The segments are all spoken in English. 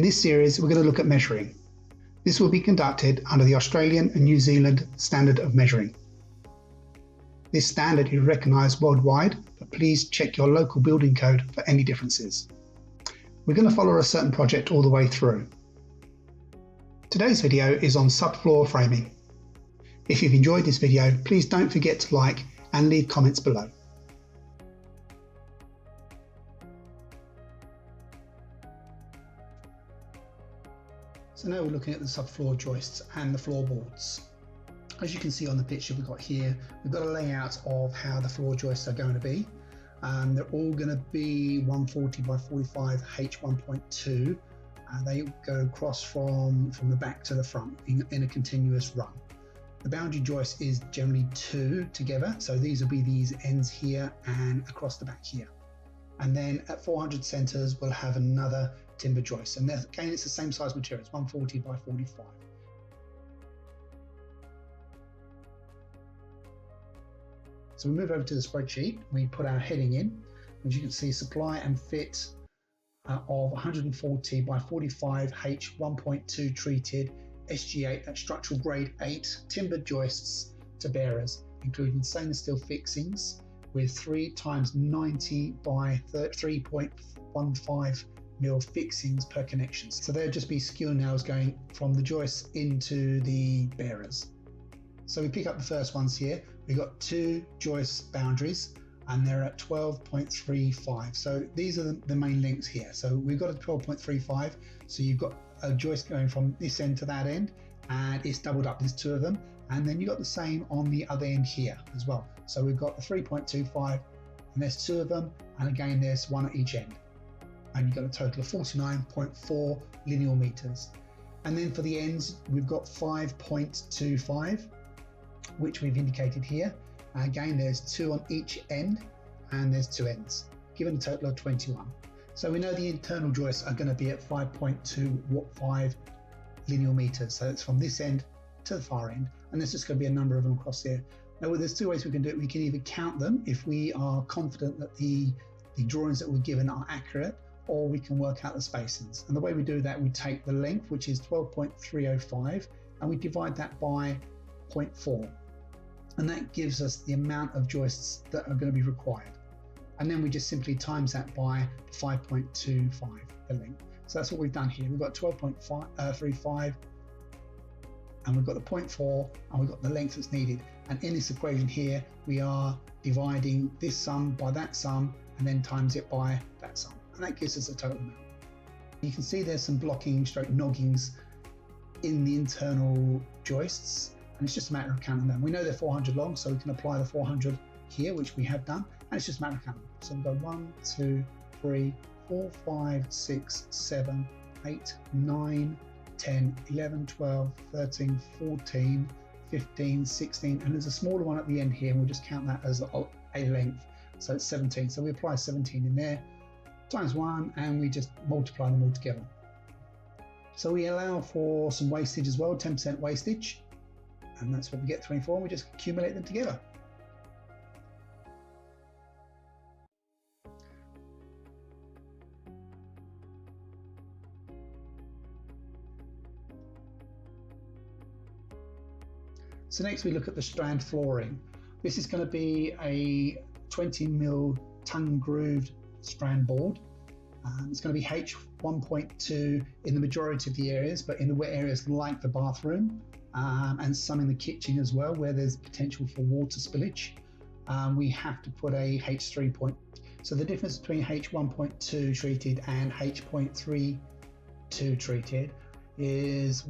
this series, we're going to look at measuring. This will be conducted under the Australian and New Zealand standard of measuring. This standard is recognised worldwide, but please check your local building code for any differences. We're going to follow a certain project all the way through. Today's video is on subfloor framing. If you've enjoyed this video, please don't forget to like and leave comments below. So now we're looking at the subfloor joists and the floorboards. As you can see on the picture we've got here, we've got a layout of how the floor joists are going to be. They're all going to be 140 by 45 H1.2. They go across from the back to the front in a continuous run. The boundary joist is generally 2 together, so these will be these ends here and across the back here. And then at 400 centres we'll have another timber joist, and again it's the same size materials, 140 by 45. So we move over to the spreadsheet, we put our heading in. As you can see, supply and fit of 140 by 45 H1.2 treated SG8 at structural grade 8 timber joists to bearers, including stainless steel fixings with 3 times 90 by 3.15 mil fixings per connection. So there'll just be skewer nails going from the joists into the bearers. So we pick up the first ones here. We've got 2 joist boundaries and they're at 12.35. So these are the main links here. So we've got a 12.35. So you've got a joist going from this end to that end and it's doubled up. There's 2 of them. And then you've got the same on the other end here as well. So we've got the 3.25 and there's 2 of them. And again, there's 1 at each end. And you've got a total of 49.4 linear meters. And then for the ends, we've got 5.25, which we've indicated here. Again, there's 2 on each end and there's 2 ends, giving a total of 21. So we know the internal joists are going to be at 5.25 linear meters. So it's from this end to the far end, and there's just going to be a number of them across here. Now, there's 2 ways we can do it. We can either count them if we are confident that the drawings that we're given are accurate, or we can work out the spacings. And the way we do that, we take the length, which is 12.305, and we divide that by 0.4. And that gives us the amount of joists that are going to be required. And then we just simply times that by 5.25, the length. So that's what we've done here. We've got 12.35, and we've got the 0.4, and we've got the length that's needed. And in this equation here, we are dividing this sum by that sum, and then times it by that sum. And that gives us a total amount. You can see there's some blocking stroke noggings in the internal joists, and it's just a matter of counting them. We know they're 400 long, so we can apply the 400 here, which we have done, and it's just a matter of counting them. So we go 1, 2, 3, 4, 5, 6, 7, 8, 9, 10, 11, 12, 13, 14, 15, 16, and there's a smaller one at the end here, and we'll just count that as a length. So it's 17. So we apply 17 in there, times 1, and we just multiply them all together. So we allow for some wastage as well, 10% wastage, and that's what we get, 24, and we just accumulate them together. So next we look at the strand flooring. This is going to be a 20mm tongue grooved strand board. It's going to be H1.2 in the majority of the areas, but in the wet areas like the bathroom and some in the kitchen as well, where there's potential for water spillage, we have to put a H3 point. So the difference between H1.2 treated and H.32 treated is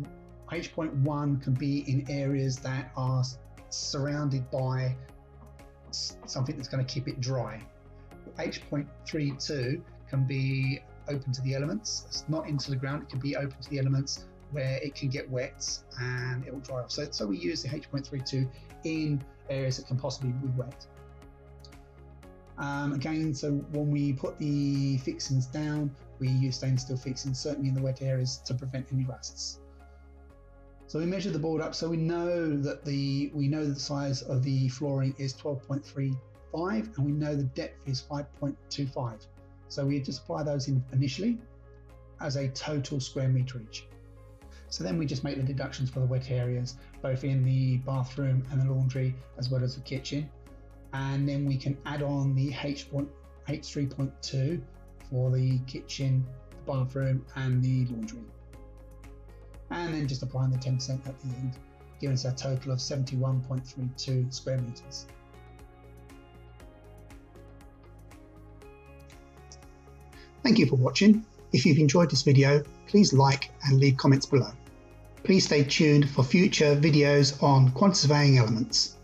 H.1 can be in areas that are surrounded by something that's going to keep it dry. H.32 can be open to the elements. It's not into the ground, it can be open to the elements where it can get wet and it will dry off. So we use the H.32 in areas that can possibly be wet. Again, so when we put the fixings down, we use stainless steel fixings, certainly in the wet areas, to prevent any rusts. So we measure the board up, so we know that the size of the flooring is 12.35, and we know the depth is 5.25. So we just apply those in initially, as a total square metre each. So then we just make the deductions for the wet areas, both in the bathroom and the laundry, as well as the kitchen. And then we can add on the H3.2 for the kitchen, the bathroom, and the laundry. And then just applying the 10% at the end, giving us a total of 71.32 square metres. Thank you for watching. If you've enjoyed this video, please like and leave comments below. Please stay tuned for future videos on quantity surveying elements.